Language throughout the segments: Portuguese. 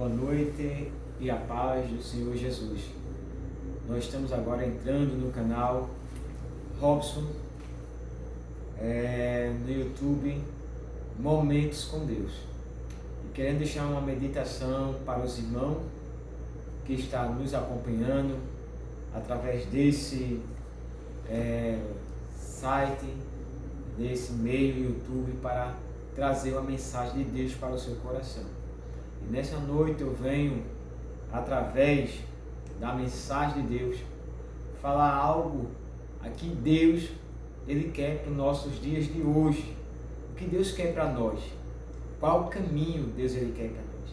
Boa noite e a paz do Senhor Jesus. Nós estamos agora entrando no canal Robson, no YouTube, Momentos com Deus. E querendo deixar uma meditação para os irmãos que estão nos acompanhando através desse site, desse meio YouTube, para trazer uma mensagem de Deus para o seu coração. E nessa noite eu venho, através da mensagem de Deus, falar algo aqui Deus, Ele quer para os nossos dias de hoje. O que Deus quer para nós? Qual o caminho Deus Ele quer para nós?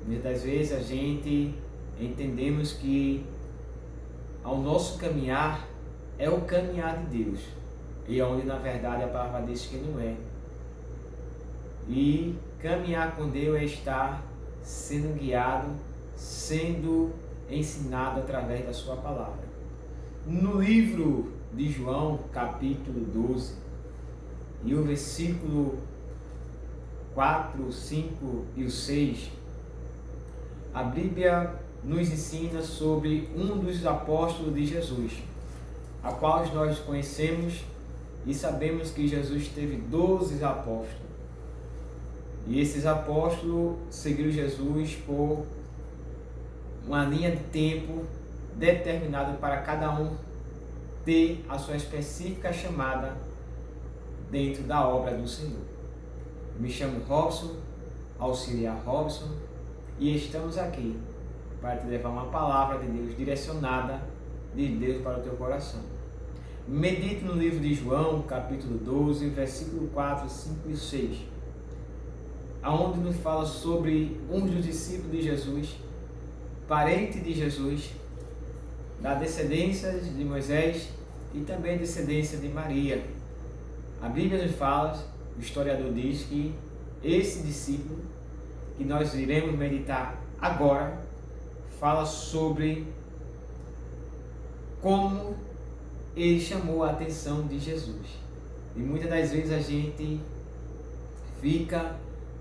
Muitas das vezes a gente entendemos que ao nosso caminhar é o caminhar de Deus, e onde na verdade a palavra diz que não é. E caminhar com Deus é estar sendo guiado, sendo ensinado através da sua palavra. No livro de João, capítulo 12, e o versículo 4, 5 e o 6, a Bíblia nos ensina sobre um dos apóstolos de Jesus, a qual nós conhecemos e sabemos que Jesus teve 12 apóstolos. E esses apóstolos seguiram Jesus por uma linha de tempo determinada para cada um ter a sua específica chamada dentro da obra do Senhor. Me chamo Robson, auxiliar Robson, e estamos aqui para te levar uma palavra de Deus direcionada de Deus para o teu coração. Medite no livro de João, capítulo 12, versículo 4, 5 e 6. Aonde nos fala sobre um dos discípulos de Jesus, parente de Jesus, da descendência de Moisés e também descendência de Maria. A Bíblia nos fala, o historiador diz que esse discípulo, que nós iremos meditar agora, fala sobre como ele chamou a atenção de Jesus. E muitas das vezes a gente fica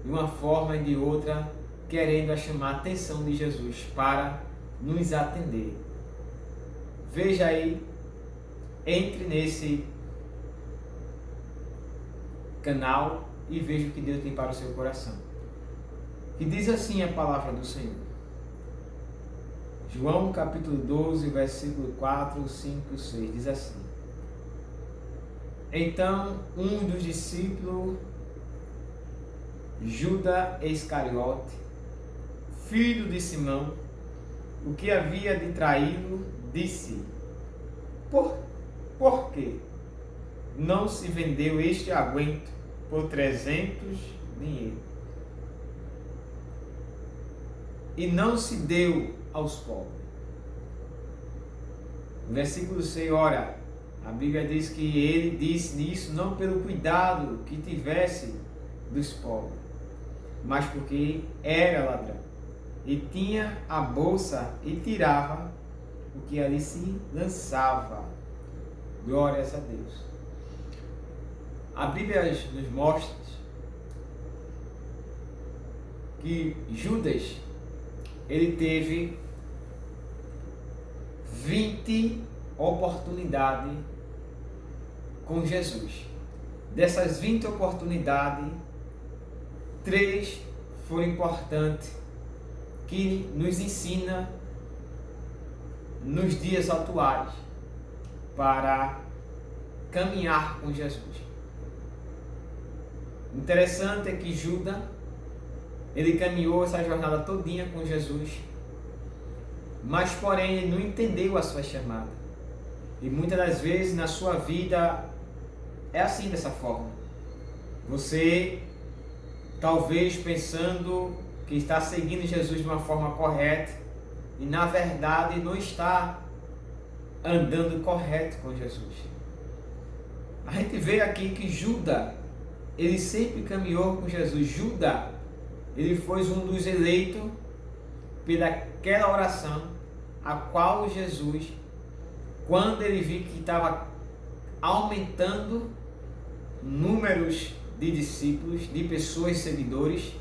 de uma forma e de outra querendo chamar a atenção de Jesus para nos atender. Veja aí, entre nesse canal e veja o que Deus tem para o seu coração. E diz assim a palavra do Senhor. João capítulo 12, versículo 4, 5 e 6, diz assim: Então um dos discípulos, Judas Iscariote, filho de Simão, o que havia de traí-lo, disse: Por que não se vendeu este aguento por 300 dinheiros e não se deu aos pobres? No versículo 6, ora, a Bíblia diz que ele disse isso não pelo cuidado que tivesse dos pobres, mas porque era ladrão e tinha a bolsa e tirava o que ali se lançava. Glórias a Deus. A Bíblia nos mostra que Judas, ele teve 20 oportunidades com Jesus. Dessas 20 oportunidades, 3 foram importantes, que nos ensina nos dias atuais para caminhar com Jesus. Interessante é que Judas, ele caminhou essa jornada todinha com Jesus, mas porém ele não entendeu a sua chamada. E muitas das vezes na sua vida é assim, dessa forma. Você talvez pensando que está seguindo Jesus de uma forma correta e na verdade não está andando correto com Jesus. A gente vê aqui que Judas, ele sempre caminhou com Jesus. Judas, ele foi um dos eleitos pelaquela oração, a qual Jesus, quando ele viu que estava aumentando números de discípulos, de pessoas seguidores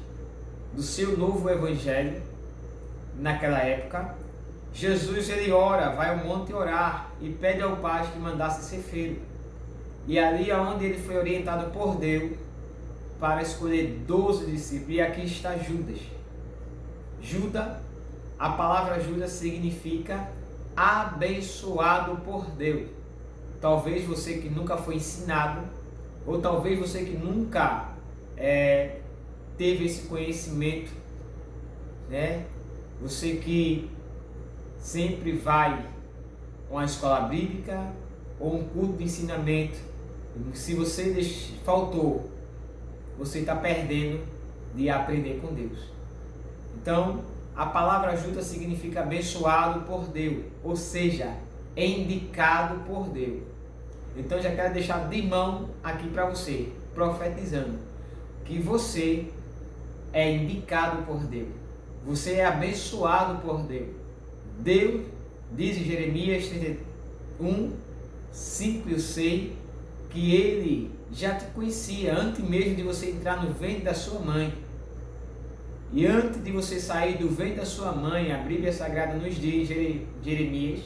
do seu novo evangelho, naquela época, Jesus ele ora, vai ao monte orar e pede ao Pai que mandasse ser feito. E ali é onde ele foi orientado por Deus para escolher 12 discípulos. E aqui está Judas. Judas, a palavra Judas significa abençoado por Deus. Talvez você que nunca foi ensinado, ou talvez você que nunca teve esse conhecimento, né? Você que sempre vai a uma escola bíblica ou um culto de ensinamento, se você faltou, você está perdendo de aprender com Deus. Então, a palavra Judas significa abençoado por Deus, ou seja, é indicado por Deus. Então, já quero deixar de mão aqui para você, profetizando, que você é indicado por Deus. Você é abençoado por Deus. Deus diz em Jeremias 31, 5 e 6, que Ele já te conhecia antes mesmo de você entrar no ventre da sua mãe. E antes de você sair do ventre da sua mãe, a Bíblia Sagrada nos diz, Jeremias,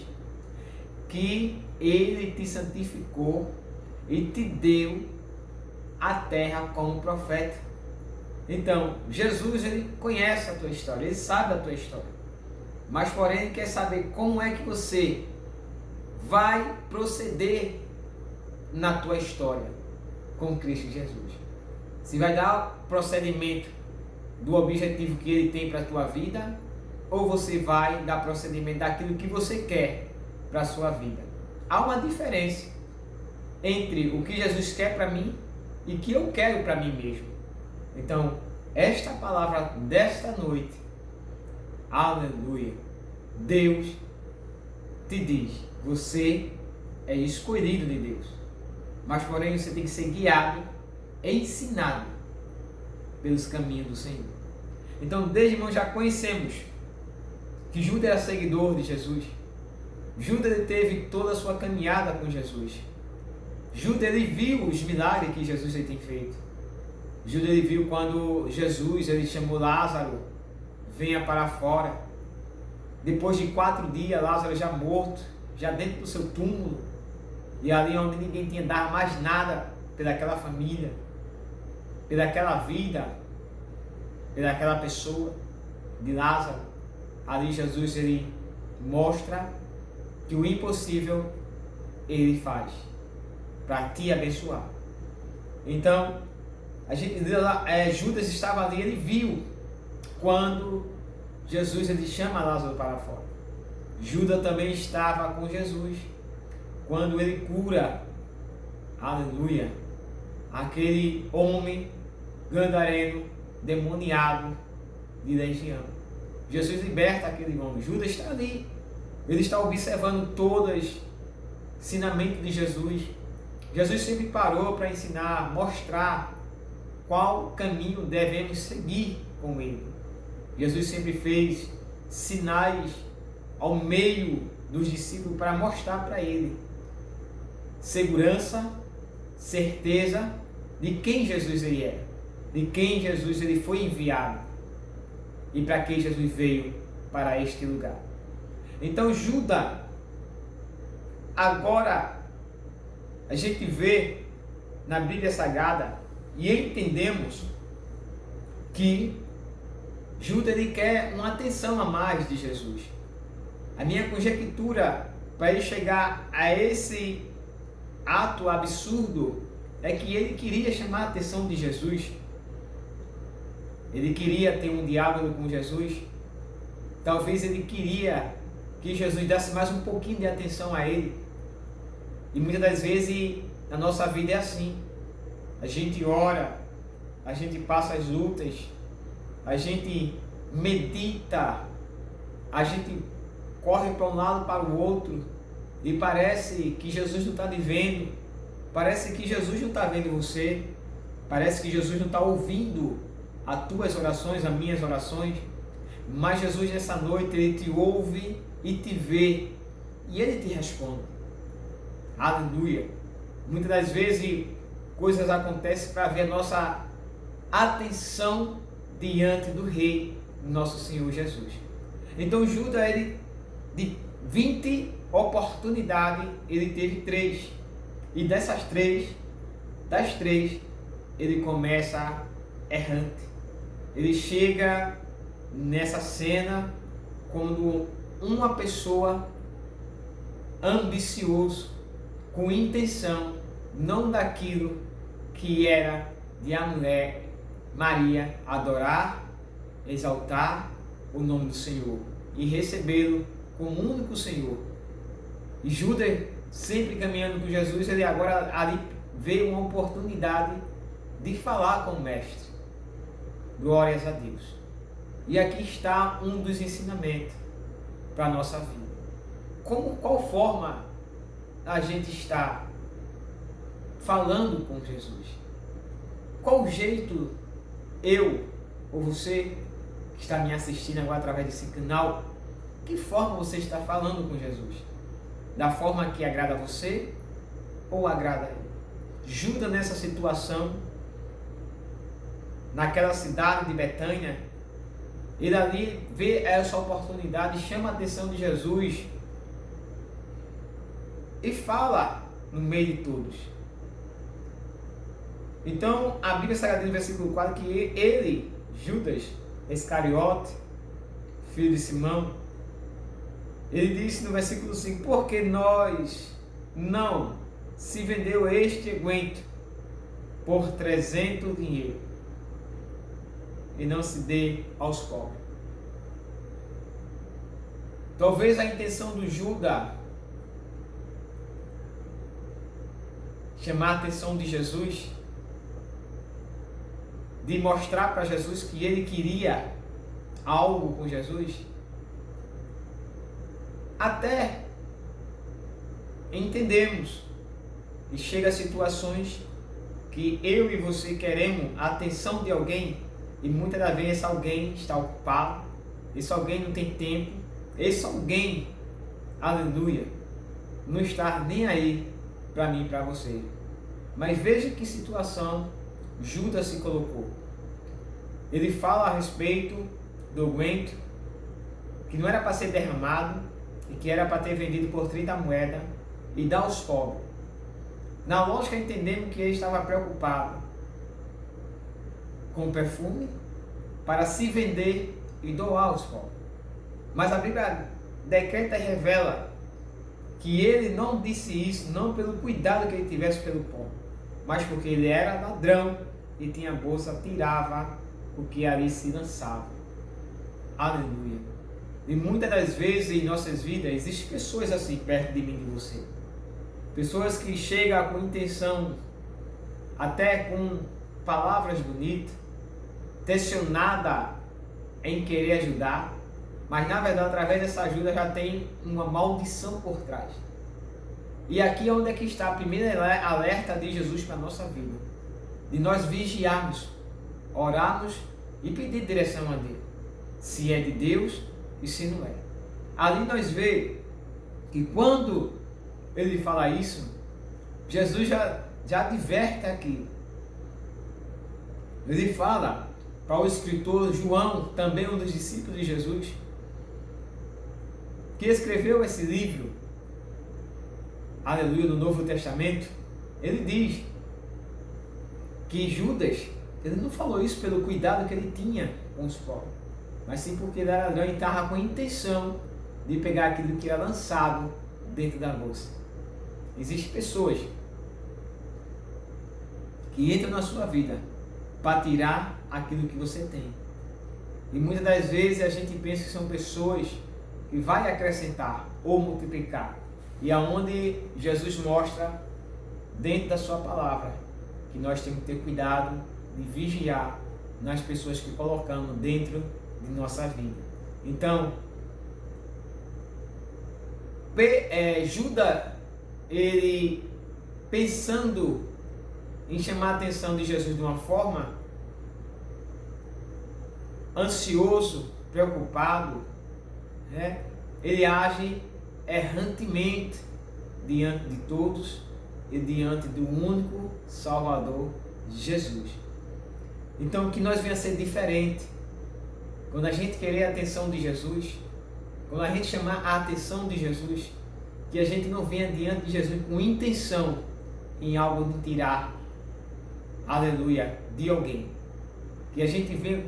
que Ele te santificou e te deu a terra como profeta. Então, Jesus, Ele conhece a tua história, Ele sabe a tua história. Mas, porém, Ele quer saber como é que você vai proceder na tua história com Cristo Jesus. Se vai dar procedimento do objetivo que Ele tem para a tua vida, ou você vai dar procedimento daquilo que você quer para a sua vida. Há uma diferença entre o que Jesus quer para mim e o que eu quero para mim mesmo. Então, esta palavra desta noite, aleluia, Deus te diz, você é escolhido de Deus, mas porém você tem que ser guiado, ensinado pelos caminhos do Senhor. Então, desde irmão, já conhecemos que Judas era seguidor de Jesus. Judas ele teve toda a sua caminhada com Jesus. Judas ele viu os milagres que Jesus ele tem feito. Judas ele viu quando Jesus ele chamou Lázaro, venha para fora. Depois de 4 dias, Lázaro já morto, já dentro do seu túmulo, e ali onde ninguém tinha dado mais nada pelaquela família, pelaquela vida, pelaquela pessoa de Lázaro. Ali Jesus ele mostra que o impossível Ele faz para te abençoar. Então, Judas estava ali, ele viu quando Jesus ele chama Lázaro para fora. Judas também estava com Jesus quando ele cura, aleluia, aquele homem gadareno, demoniado de legião. Jesus liberta aquele homem. Judas está ali. Ele está observando todos os ensinamentos de Jesus. Jesus sempre parou para ensinar, mostrar qual caminho devemos seguir com Ele. Jesus sempre fez sinais ao meio dos discípulos para mostrar para ele segurança, certeza de quem Jesus ele era, de quem Jesus ele foi enviado e para que Jesus veio para este lugar. Então Judas, agora a gente vê na Bíblia Sagrada e entendemos que Judas ele quer uma atenção a mais de Jesus. A minha conjectura para ele chegar a esse ato absurdo é que ele queria chamar a atenção de Jesus. Ele queria ter um diálogo com Jesus. Talvez ele queria que Jesus desse mais um pouquinho de atenção a ele. E muitas das vezes na nossa vida é assim. A gente ora, a gente passa as lutas, a gente medita, a gente corre para um lado para o outro e parece que Jesus não está lhe vendo, parece que Jesus não está vendo você, parece que Jesus não está ouvindo as tuas orações, as minhas orações, mas Jesus nessa noite Ele te ouve e te vê e Ele te responde. Aleluia! Muitas das vezes coisas acontecem para ver a nossa atenção diante do Rei, nosso Senhor Jesus. Então Judas, ele, de 20 oportunidades, ele teve 3. E das 3, ele começa errante. Ele chega nessa cena quando uma pessoa ambicioso, com intenção, não daquilo que era de a mulher Maria adorar, exaltar o nome do Senhor e recebê-lo como único Senhor. E Judas, sempre caminhando com Jesus, ele agora ali vê uma oportunidade de falar com o Mestre. Glórias a Deus. E aqui está um dos ensinamentos para a nossa vida. Qual forma a gente está falando com Jesus? Qual jeito eu ou você que está me assistindo agora através desse canal, que forma você está falando com Jesus? Da forma que agrada a você ou agrada a ele? Judas, nessa situação, naquela cidade de Betânia, ele ali vê essa oportunidade, chama a atenção de Jesus e fala no meio de todos. Então a Bíblia Sagrada no versículo 4 que ele, Judas Iscariote, filho de Simão, ele disse no versículo 5: porque nós não se vendeu este aguento por 300 dinheiro e não se dê aos pobres. Talvez a intenção do Judas chamar a atenção de Jesus, de mostrar para Jesus que ele queria algo com Jesus, até entendemos, e chega a situações que eu e você queremos a atenção de alguém e muitas das vezes esse alguém está ocupado, esse alguém não tem tempo, esse alguém, aleluia, não está nem aí para mim e para você. Mas veja que situação Judas se colocou. Ele fala a respeito do aguento que não era para ser derramado e que era para ter vendido por 30 moedas e dar aos pobres. Na lógica entendemos que ele estava preocupado com o perfume para se vender e doar aos pobres. Mas a Bíblia decreta e revela que ele não disse isso não pelo cuidado que ele tivesse pelo pobre, mas porque ele era ladrão e tinha bolsa, tirava o que ali se lançava. Aleluia. E muitas das vezes em nossas vidas existem pessoas assim perto de mim e de você. Pessoas que chegam com intenção, até com palavras bonitas, tensionada em querer ajudar, mas na verdade através dessa ajuda já tem uma maldição por trás. E aqui é onde é que está a primeira alerta de Jesus para a nossa vida, de nós vigiarmos, orarmos e pedir direção a Deus, se é de Deus e se não é. Ali nós vemos que quando ele fala isso, Jesus já adverte aqui. Ele fala para o escritor João, também um dos discípulos de Jesus, que escreveu esse livro, aleluia, no Novo Testamento. Ele diz que Judas, ele não falou isso pelo cuidado que ele tinha com os pobres, mas sim porque ele era ladrão e estava com a intenção de pegar aquilo que era lançado dentro da bolsa. Existem pessoas que entram na sua vida para tirar aquilo que você tem. E muitas das vezes a gente pensa que são pessoas que vai acrescentar ou multiplicar. E aonde Jesus mostra dentro da sua palavra que nós temos que ter cuidado de vigiar nas pessoas que colocamos dentro de nossa vida. Então, Judas, ele pensando em chamar a atenção de Jesus de uma forma ansioso, preocupado, né? Ele age errantemente diante de todos e diante do único Salvador, Jesus. Então que nós venha a ser diferente. Quando a gente querer a atenção de Jesus, quando a gente chamar a atenção de Jesus, que a gente não venha diante de Jesus com intenção em algo de tirar, aleluia, de alguém. Que a gente venha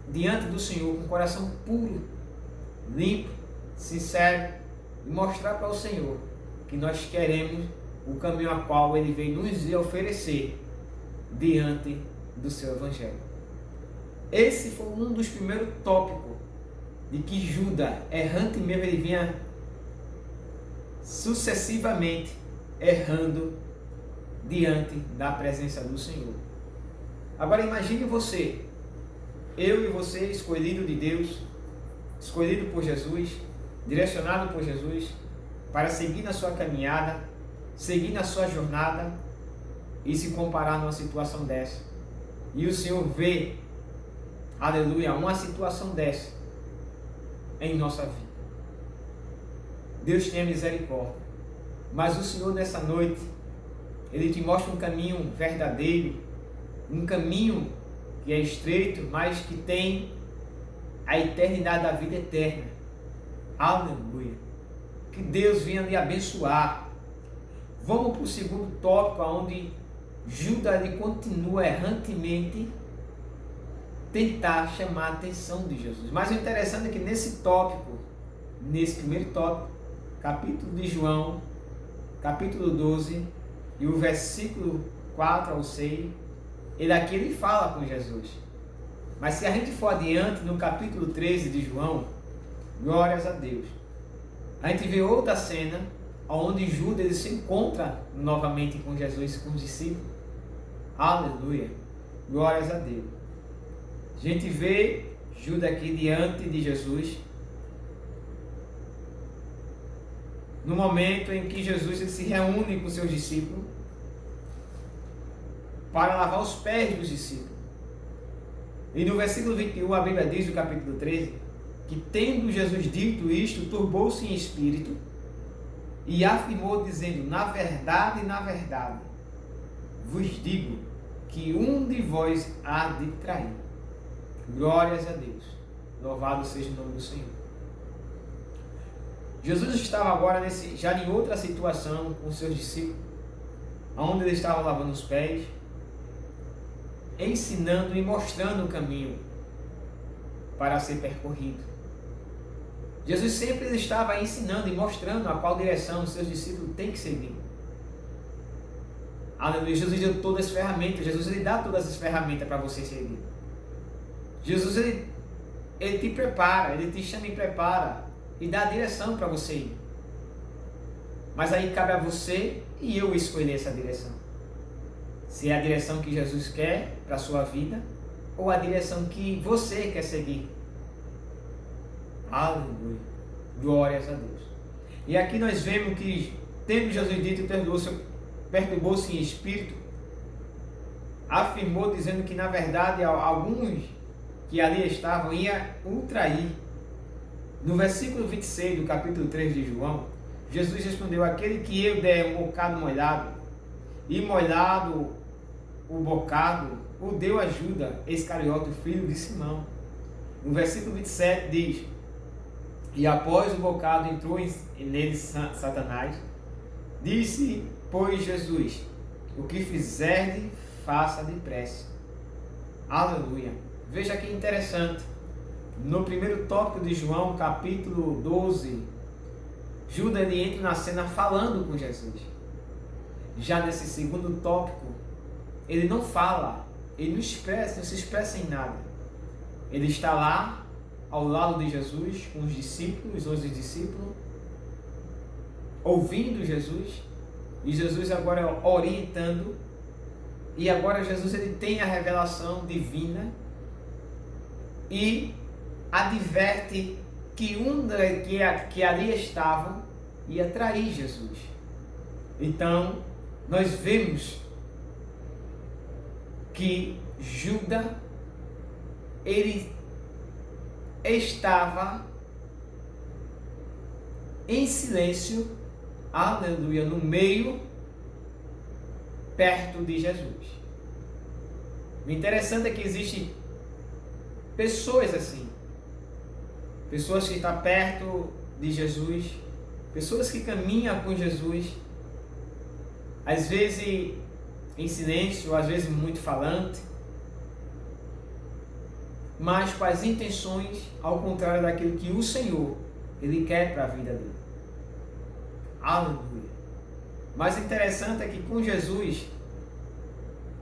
diante do Senhor com o coração puro, limpo, sincero, e mostrar para o Senhor que nós queremos o caminho a qual Ele veio nos oferecer diante do seu Evangelho. Esse foi um dos primeiros tópicos de que Judas, errante mesmo, ele vinha sucessivamente errando diante da presença do Senhor. Agora imagine você, eu e você, escolhido de Deus, escolhido por Jesus, direcionado por Jesus, para seguir na sua caminhada, seguir na sua jornada e se comparar numa situação dessa. E o Senhor vê, aleluia, uma situação dessa em nossa vida. Deus tenha misericórdia. Mas o Senhor nessa noite, Ele te mostra um caminho verdadeiro, um caminho que é estreito, mas que tem a eternidade da vida eterna. Aleluia. Que Deus venha lhe abençoar. Vamos para o segundo tópico, onde Judas ele continua errantemente tentar chamar a atenção de Jesus. Mas o interessante é que nesse tópico, nesse primeiro tópico, capítulo de João, capítulo 12, e o versículo 4 ao 6, ele fala com Jesus. Mas se a gente for adiante, no capítulo 13 de João, glórias a Deus, a gente vê outra cena, onde Judas ele se encontra novamente com Jesus e com os discípulos. Aleluia, glórias a Deus. A gente vê Judas aqui diante de Jesus, no momento em que Jesus ele se reúne com seus discípulos para lavar os pés dos discípulos. E no versículo 21, a Bíblia diz, no capítulo 13, que tendo Jesus dito isto, turbou-se em espírito e afirmou, dizendo: na verdade, vos digo que um de vós há de trair. Glórias a Deus. Louvado seja o nome do Senhor. Jesus estava agora já em outra situação com seus discípulos, onde ele estava lavando os pés, ensinando e mostrando o caminho para ser percorrido. Jesus sempre estava ensinando e mostrando a qual direção os seus discípulos têm que seguir. Aleluia. Jesus deu todas as ferramentas. Jesus ele dá todas as ferramentas para você seguir. Jesus ele te prepara, ele te chama e prepara e dá a direção para você ir. Mas aí cabe a você e eu escolher essa direção. Se é a direção que Jesus quer para a sua vida ou a direção que você quer seguir. Aleluia. Glórias a Deus. E aqui nós vemos que, tendo Jesus dito, perturbou-se em espírito, afirmou, dizendo que na verdade alguns que ali estavam iam o trair. No versículo 26 do capítulo 3 de João, Jesus respondeu: aquele que eu der um bocado molhado, e molhado o bocado, o deu a Judas Iscariote, filho de Simão. No versículo 27 diz: e após o bocado entrou nele Satanás. Disse, pois, Jesus: o que fizerdes, faça depressa. Aleluia. Veja que interessante. No primeiro tópico de João, capítulo 12, Judas ele entra na cena falando com Jesus. Já nesse segundo tópico, ele não fala, ele não se expressa em nada. Ele está lá, ao lado de Jesus, com os discípulos, os 11 discípulos, ouvindo Jesus, e Jesus agora orientando, e agora Jesus ele tem a revelação divina, e adverte que que ali estavam ia trair Jesus. Então, nós vemos que Judas, ele estava em silêncio, aleluia, no meio, perto de Jesus. O interessante é que existem pessoas assim, pessoas que estão perto de Jesus, pessoas que caminham com Jesus, às vezes em silêncio, às vezes muito falante, mas com as intenções ao contrário daquilo que o Senhor Ele quer para a vida dele. Aleluia. Mas o interessante é que com Jesus,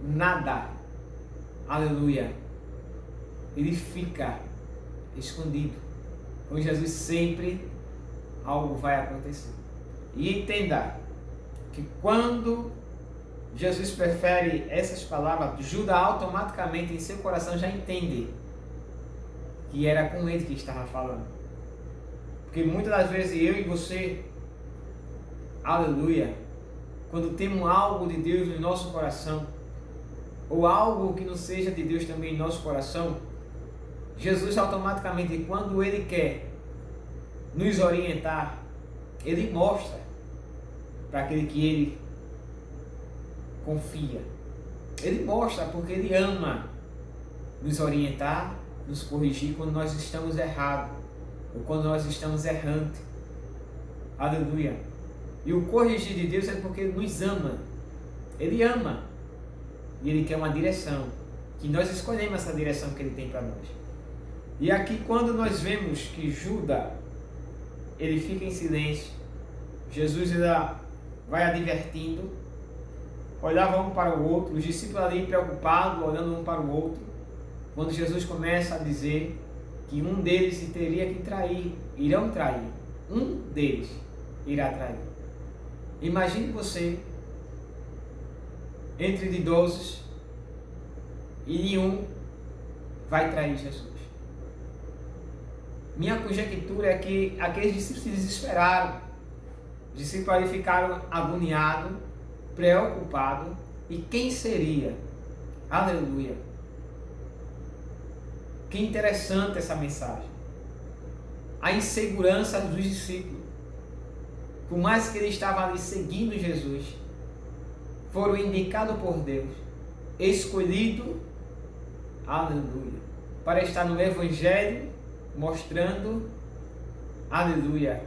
nada, aleluia, ele fica escondido. Com Jesus sempre algo vai acontecer. E entenda que quando Jesus prefere essas palavras, Judas automaticamente em seu coração já entende que era com ele que estava falando. Porque muitas das vezes eu e você, aleluia, quando temos algo de Deus no nosso coração, ou algo que não seja de Deus também em nosso coração, Jesus automaticamente, quando Ele quer nos orientar, Ele mostra para aquele que Ele confia. Ele mostra porque Ele ama nos orientar, nos corrigir quando nós estamos errados, ou quando nós estamos errantes. Aleluia. E o corrigir de Deus é porque Ele nos ama. Ele ama. E Ele quer uma direção. Que nós escolhemos essa direção que Ele tem para nós. E aqui quando nós vemos que Judas, ele fica em silêncio, Jesus ainda vai advertindo, olhava um para o outro, os discípulos ali preocupados, olhando um para o outro, quando Jesus começa a dizer que um deles teria que trair, irão trair, um deles irá trair. Imagine você entre de idosos e nenhum vai trair Jesus. Minha conjectura é que aqueles discípulos se desesperaram. Os discípulos ali ficaram agoniados, preocupados. E quem seria? Aleluia! Que interessante essa mensagem. A insegurança dos discípulos. Por mais que eles estavam ali seguindo Jesus, foram indicados por Deus, escolhidos, aleluia, para estar no Evangelho, mostrando, aleluia,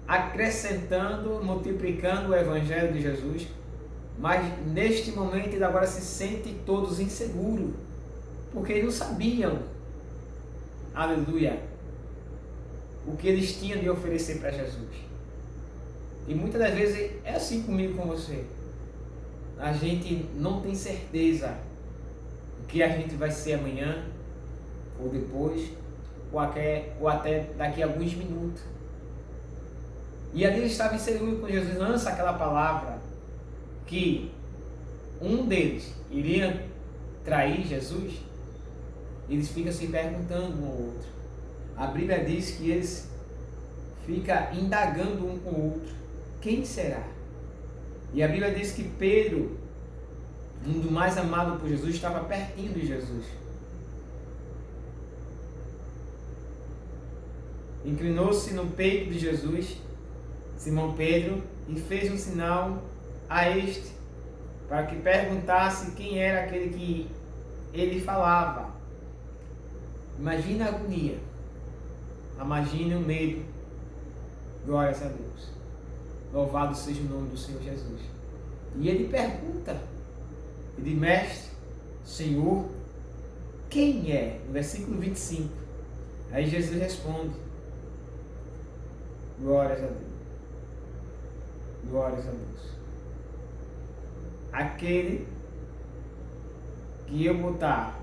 acrescentando, multiplicando o Evangelho de Jesus, mas neste momento eles agora se sentem todos inseguros, porque eles não sabiam, aleluia, o que eles tinham de oferecer para Jesus. E muitas das vezes é assim comigo, com você. A gente não tem certeza o que a gente vai ser amanhã, ou depois, ou até daqui a alguns minutos. E ali eles estavam inseridos com Jesus, lança aquela palavra que um deles iria trair Jesus. Eles ficam se perguntando um ao outro. A Bíblia diz que eles ficam indagando um com o outro. Quem será? E a Bíblia diz que Pedro, um dos mais amados por Jesus, estava pertinho de Jesus. Inclinou-se no peito de Jesus, Simão Pedro, e fez um sinal a este, para que perguntasse quem era aquele que ele falava. Imagina a agonia, imagine o medo. Glórias a Deus. Louvado seja o nome do Senhor Jesus. E ele pergunta, ele diz: Mestre, Senhor, quem é? No versículo 25. Aí Jesus responde: glórias a Deus. Glórias a Deus. Aquele que eu botar,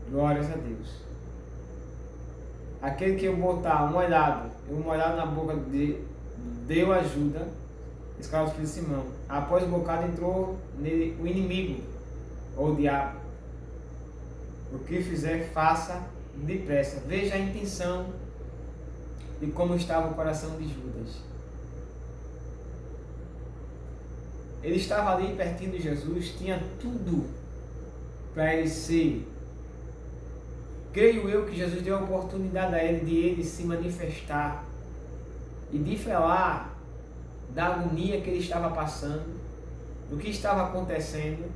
glórias a Deus. Aquele que eu botar uma olhada na boca de deu ajuda, escravo do filho de Simão. Após o bocado entrou nele o inimigo, ou o diabo. O que fizer, faça depressa. Veja a intenção de como estava o coração de Judas. Ele estava ali pertinho de Jesus, tinha tudo para ele ser. Creio eu que Jesus deu a oportunidade a ele de ele se manifestar e de falar da agonia que ele estava passando, do que estava acontecendo.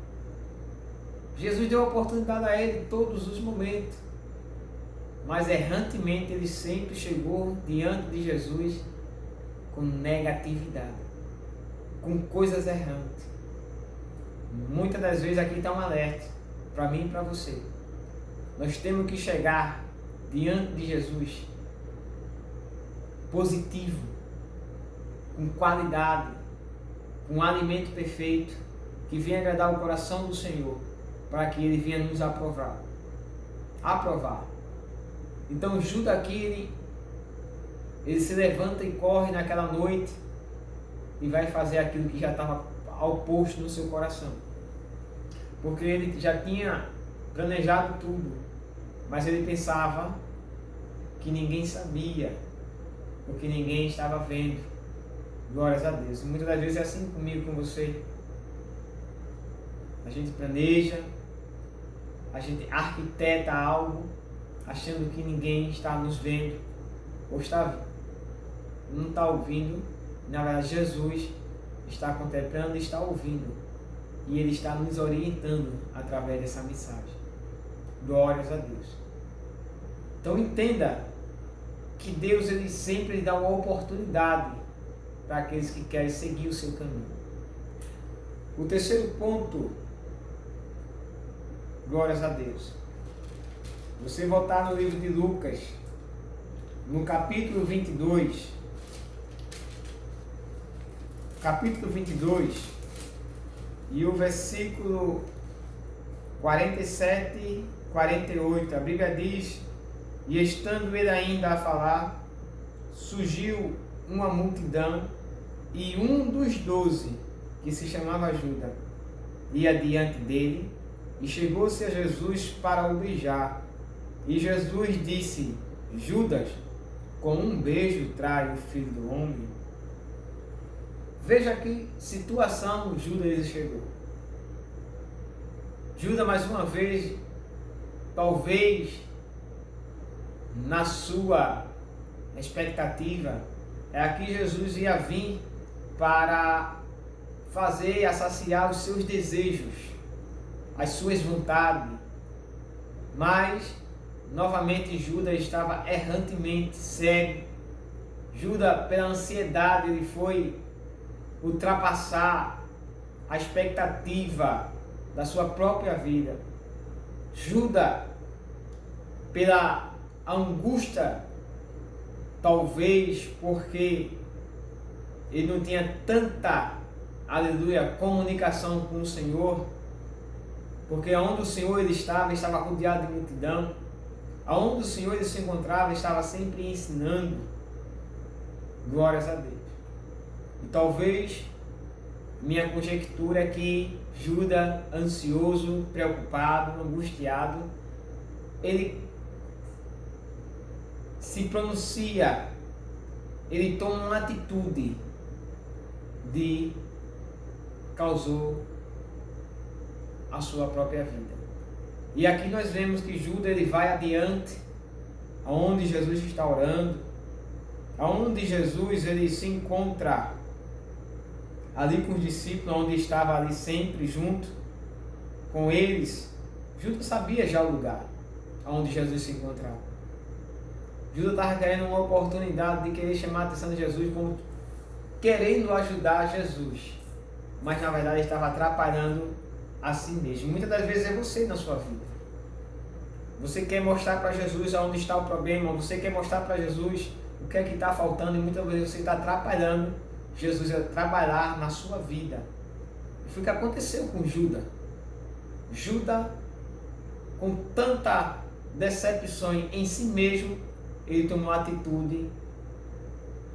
Jesus deu a oportunidade a ele em todos os momentos. mas errantemente ele sempre chegou diante de Jesus com negatividade, com coisas errantes. Muitas das vezes aqui está um alerta para mim e para você. Nós temos que chegar diante de Jesus positivo, com qualidade, com um alimento perfeito, que venha agradar o coração do Senhor, para que Ele venha nos aprovar. Então Judas aqui, ele se levanta e corre naquela noite e vai fazer aquilo que já estava ao posto no seu coração. Porque ele já tinha planejado tudo, mas ele pensava que ninguém sabia, porque ninguém estava vendo. Glórias a Deus. E muitas das vezes é assim comigo, com você. A gente planeja, a gente arquiteta algo, achando que ninguém está nos vendo, ou não está ouvindo. Na verdade, Jesus está contemplando e está ouvindo, e Ele está nos orientando através dessa mensagem. Glórias a Deus. Então entenda que Deus, Ele sempre dá uma oportunidade para aqueles que querem seguir o seu caminho. O terceiro ponto, glórias a Deus. Você voltar no livro de Lucas, no capítulo 22, e o versículo 47 e 48, a Bíblia diz: e estando ele ainda a falar, surgiu uma multidão, e um dos 12, que se chamava Judas, ia diante dele, e chegou-se a Jesus para o beijar. E Jesus disse: Judas, com um beijo trai o Filho do Homem? Veja que situação Judas chegou. Judas, mais uma vez, talvez na sua expectativa, é aqui Jesus ia vir para fazer, saciar os seus desejos, as suas vontades. Mas, novamente, Judas estava errantemente cego. Judas, pela ansiedade, ele foi ultrapassar a expectativa da sua própria vida. Judas, pela angústia, talvez porque ele não tinha tanta, aleluia, comunicação com o Senhor, porque onde o Senhor ele estava rodeado de multidão, aonde o Senhor ele se encontrava, estava sempre ensinando. Glórias a Deus. E talvez minha conjectura é que Judas, ansioso, preocupado, angustiado, ele se pronuncia, ele toma uma atitude de causou a sua própria vida. E aqui nós vemos que Judas ele vai adiante, aonde Jesus está orando, aonde Jesus ele se encontra ali com os discípulos, onde estava ali sempre junto com eles. Judas sabia já o lugar onde Jesus se encontrava. Judas estava querendo uma oportunidade de querer chamar a atenção de Jesus, como querendo ajudar Jesus, mas na verdade estava atrapalhando a si mesmo. Muitas das vezes é você na sua vida. Você quer mostrar para Jesus onde está o problema, você quer mostrar para Jesus o que é que está faltando, e muitas vezes você está atrapalhando Jesus a trabalhar na sua vida. E foi o que aconteceu com Judas. Judas, com tanta decepção em si mesmo, ele tomou atitude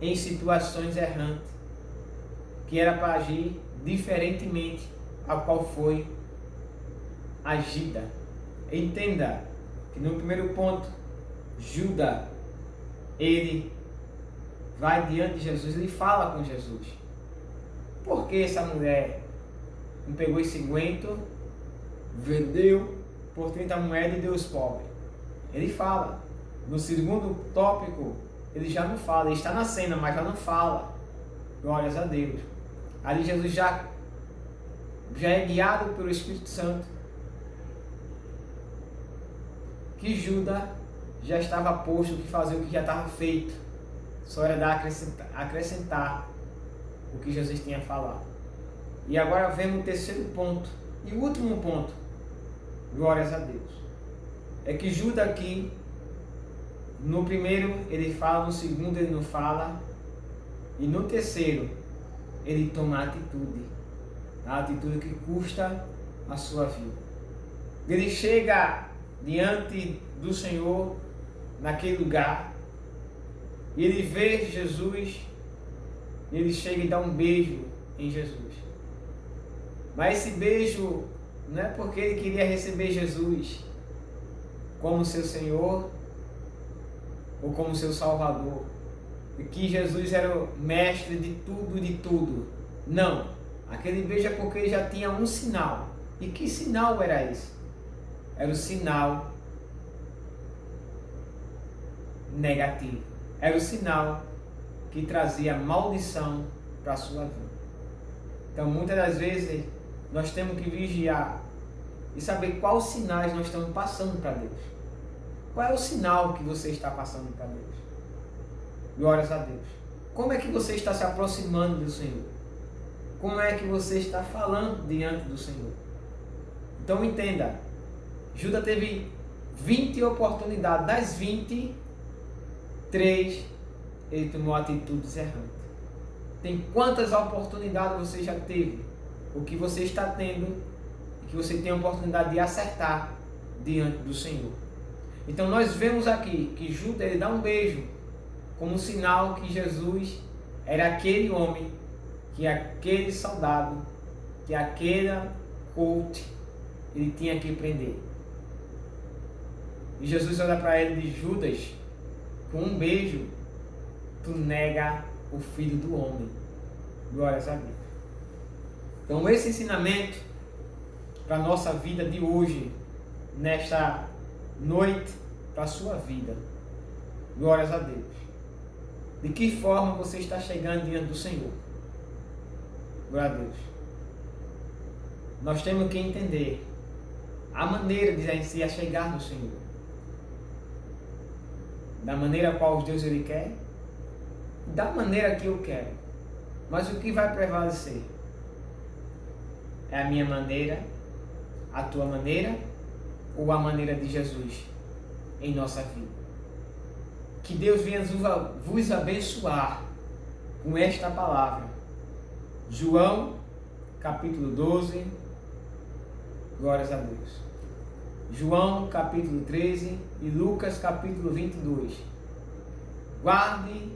em situações errantes, que era para agir diferentemente a qual foi agida. Entenda que no primeiro ponto, Judas, ele vai diante de Jesus, ele fala com Jesus. Por que essa mulher não pegou esse aguento, vendeu por 30 moedas e deu aos pobres? Ele fala. No segundo tópico, ele já não fala, ele está na cena, mas já não fala. Glórias a Deus. Ali Jesus já é guiado pelo Espírito Santo, que Judas já estava posto que fazer o que já estava feito. Só era dar acrescentar o que Jesus tinha falado. E agora vemos o terceiro ponto e o último ponto. Glórias a Deus. É que Judas aqui, no primeiro ele fala, no segundo ele não fala, e no terceiro ele toma a atitude que custa a sua vida. Ele chega diante do Senhor naquele lugar, e ele vê Jesus, e ele chega e dá um beijo em Jesus. Mas esse beijo não é porque ele queria receber Jesus como seu Senhor ou como seu Salvador, e que Jesus era o mestre de tudo. Não, aquele beijo é porque ele já tinha um sinal. E que sinal era esse? Era o sinal negativo. Era o sinal que trazia maldição para a sua vida. Então, muitas das vezes, nós temos que vigiar e saber quais sinais nós estamos passando para Deus. Qual é o sinal que você está passando para Deus? Glórias a Deus. Como é que você está se aproximando do Senhor? Como é que você está falando diante do Senhor? Então entenda, Judas teve 20 oportunidades, das 20, 3 ele tomou atitudes errantes. Tem quantas oportunidades você já teve? O que você está tendo e que você tem a oportunidade de acertar diante do Senhor. Então nós vemos aqui que Judas ele dá um beijo como sinal que Jesus era aquele homem, que aquele soldado, que aquela corte ele tinha que prender. E Jesus olha para ele e diz: Judas, com um beijo tu nega o Filho do Homem. Glórias a Deus. Então esse ensinamento para a nossa vida de hoje, nesta noite, para a sua vida. Glórias a Deus. De que forma você está chegando diante do Senhor? Glória a Deus. Nós temos que entender a maneira de se achegar no Senhor. Da maneira qual Deus ele quer, da maneira que eu quero. Mas o que vai prevalecer? É a minha maneira, a tua maneira ou a maneira de Jesus em nossa vida? Que Deus venha vos abençoar com esta palavra. João, capítulo 12, glórias a Deus. João, capítulo 13 e Lucas, capítulo 22. Guarde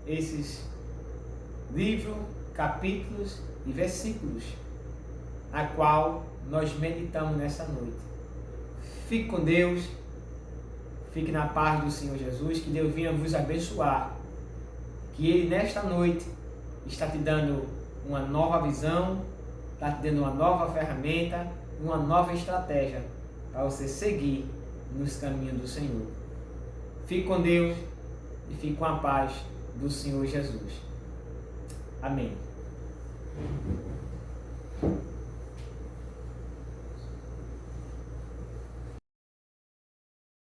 esses livros, capítulos e versículos a qual nós meditamos nessa noite. Fique com Deus, fique na paz do Senhor Jesus, que Deus venha vos abençoar, que Ele nesta noite está te dando uma nova visão, está te dando uma nova ferramenta, uma nova estratégia para você seguir nos caminhos do Senhor. Fique com Deus e fique com a paz do Senhor Jesus. Amém.